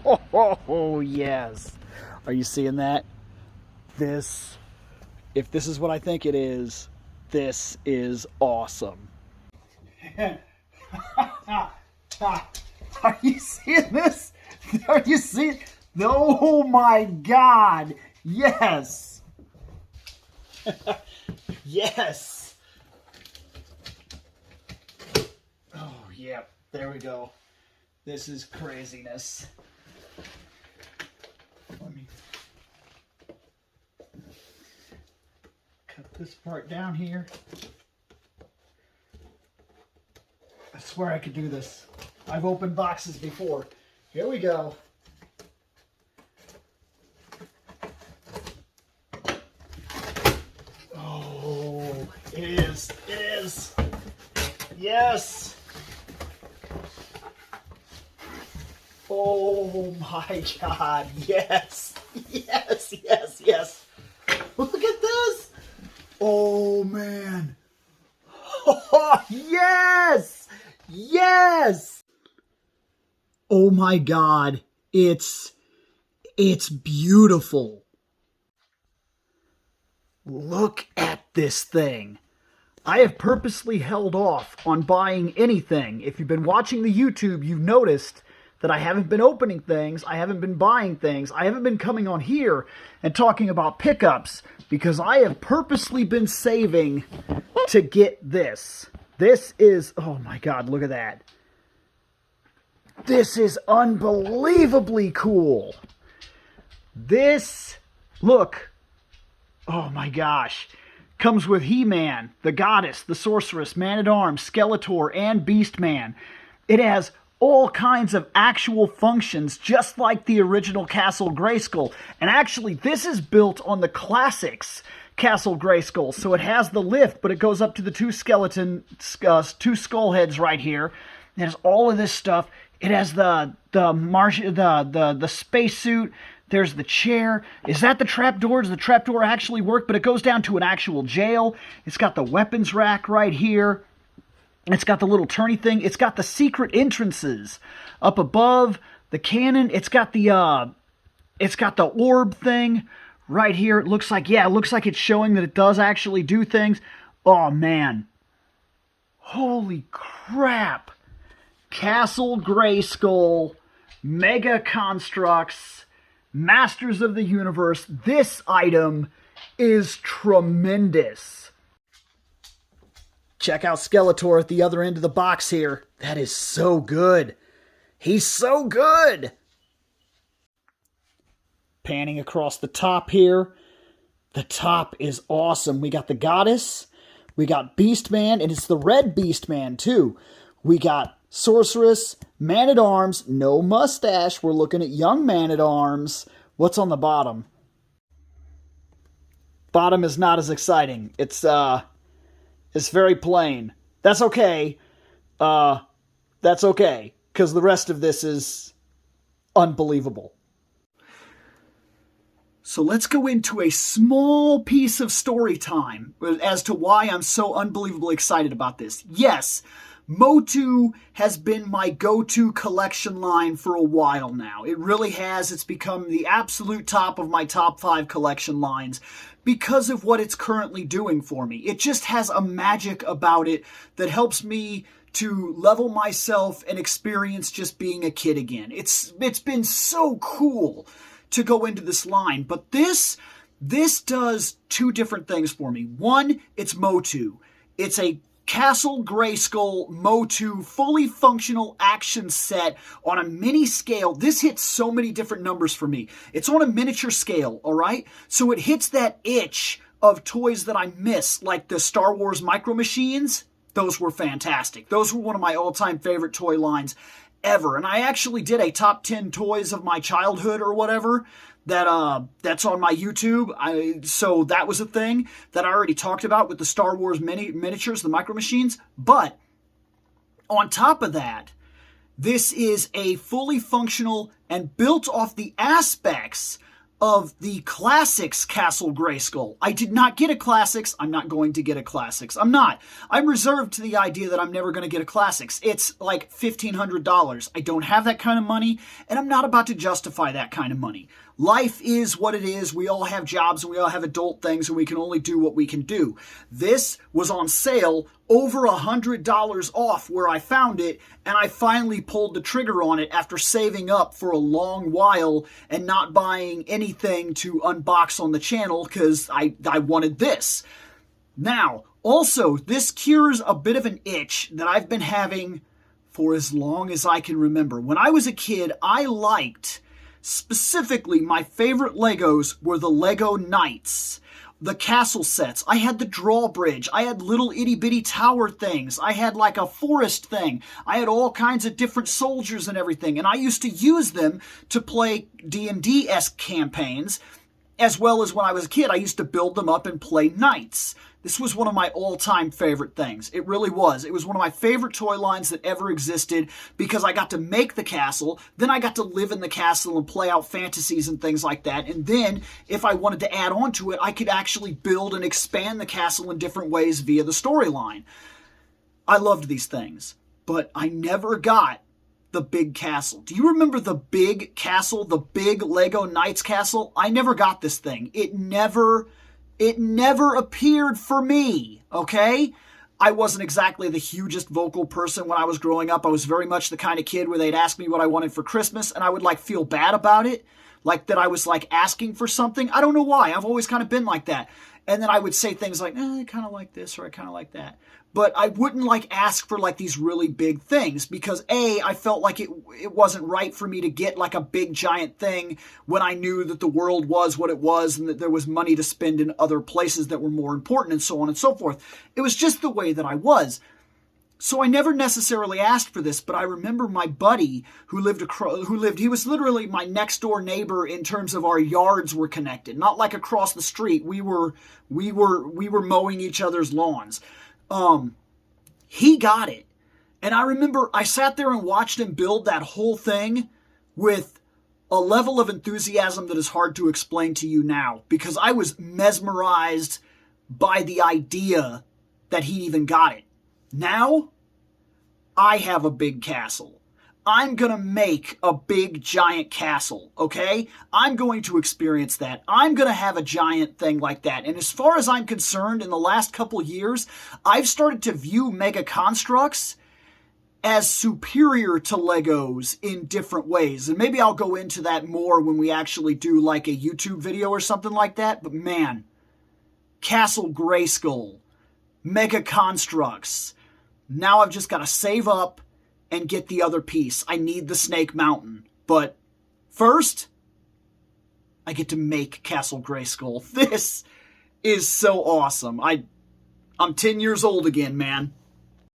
Oh, yes. Are you seeing that? If this is what I think it is, this is awesome. Are you seeing this? Are you seeing? Oh my God! Yes! Yes! Oh, yeah. There we go. This is craziness. Let me cut this part down here. I swear I could do this. I've opened boxes before. Here we go. Oh, it is. It is. Yes. Oh my God. Yes. Yes, yes, yes. Look at this. Oh man. Oh, yes. Yes. Oh my God. It's beautiful. Look at this thing. I have purposely held off on buying anything. If you've been watching the YouTube, you've noticed that I haven't been opening things, I haven't been buying things, I haven't been coming on here and talking about pickups because I have purposely been saving to get this. This is, oh my God, look at that. This is unbelievably cool. This, look, oh my gosh. Comes with He-Man, the Goddess, the Sorceress, Man-at-Arms, Skeletor, and Beast-Man. It has all kinds of actual functions, just like the original Castle Grayskull. And actually, this is built on the classics Castle Grayskull. So it has the lift, but it goes up to the two skull heads right here. It has all of this stuff. It has the spacesuit. There's the chair. Is that the trapdoor? Does the trapdoor actually work? But it goes down to an actual jail. It's got the weapons rack right here. It's got the little turny thing. It's got the secret entrances up above the cannon. It's got the orb thing right here. It looks like, yeah, it looks like it's showing that it does actually do things. Oh man. Holy crap. Castle Grayskull, Mega Construx, Masters of the Universe. This item is tremendous. Check out Skeletor at the other end of the box here. That is so good. He's so good. Panning across the top here. The top is awesome. We got the Goddess. We got Beast-Man, and it's the red Beast-Man too. We got Sorceress, Man-at-Arms, no mustache. We're looking at young Man-at-Arms. What's on the bottom? Bottom is not as exciting. It's very plain. That's okay. That's okay, because the rest of this is unbelievable. So let's go into a small piece of story time as to why I'm so unbelievably excited about this. Yes, Motu has been my go-to collection line for a while now. It really has. It's become the absolute top of my top 5 collection lines because of what it's currently doing for me. It just has a magic about it that helps me to level myself and experience just being a kid again. It's been so cool to go into this line, but this does two different things for me. One, it's Motu. It's a Castle Grayskull Motu fully functional action set on a mini scale. This hits so many different numbers for me. It's on a miniature scale, all right? So it hits that itch of toys that I miss, like the Star Wars Micro Machines. Those were fantastic. Those were one of my all-time favorite toy lines ever. And I actually did a top 10 toys of my childhood or whatever. That's on my YouTube. So that was a thing that I already talked about with the Star Wars miniatures, the Micro Machines. But on top of that, this is a fully functional and built off the aspects of the Classics Castle Grayskull. I did not get a Classics. I'm not going to get a Classics. I'm not. I'm reserved to the idea that I'm never going to get a Classics. It's like $1,500. I don't have that kind of money, and I'm not about to justify that kind of money. Life is what it is. We all have jobs and we all have adult things, and we can only do what we can do. This was on sale over $100 off where I found it, and I finally pulled the trigger on it after saving up for a long while and not buying anything to unbox on the channel because I wanted this. Now, also, this cures a bit of an itch that I've been having for as long as I can remember. When I was a kid, I liked... Specifically, my favorite Legos were the Lego Knights, the castle sets. I had the drawbridge. I had little itty-bitty tower things. I had like a forest thing. I had all kinds of different soldiers and everything. And I used to use them to play D&D-esque campaigns, as well as when I was a kid, I used to build them up and play knights. This was one of my all-time favorite things. It really was. It was one of my favorite toy lines that ever existed because I got to make the castle, then I got to live in the castle and play out fantasies and things like that. And then, if I wanted to add on to it, I could actually build and expand the castle in different ways via the storyline. I loved these things, but I never got the big castle. Do you remember the big castle, the big Lego Knights castle? I never got this thing. It never appeared for me, okay? I wasn't exactly the hugest vocal person when I was growing up. I was very much the kind of kid where they'd ask me what I wanted for Christmas, and I would, like, feel bad about it, like that I was, like, asking for something. I don't know why. I've always kind of been like that. And then I would say things like, I kind of like this, or I kind of like that. But I wouldn't, like, ask for, like, these really big things because, A, I felt like it wasn't right for me to get, like, a big, giant thing when I knew that the world was what it was and that there was money to spend in other places that were more important and so on and so forth. It was just the way that I was. So I never necessarily asked for this, but I remember my buddy who lived, he was literally my next door neighbor in terms of our yards were connected, not like across the street. We were mowing each other's lawns. He got it. And I remember I sat there and watched him build that whole thing with a level of enthusiasm that is hard to explain to you now because I was mesmerized by the idea that he even got it. Now, I have a big castle. I'm going to make a big, giant castle, okay? I'm going to experience that. I'm going to have a giant thing like that. And as far as I'm concerned, in the last couple years, I've started to view Mega Construx as superior to Legos in different ways. And maybe I'll go into that more when we actually do like a YouTube video or something like that. But man, Castle Grayskull, Mega Construx. Now I've just got to save up and get the other piece. I need the Snake Mountain. But first, I get to make Castle Grayskull. This is so awesome. I'm 10 years old again, man.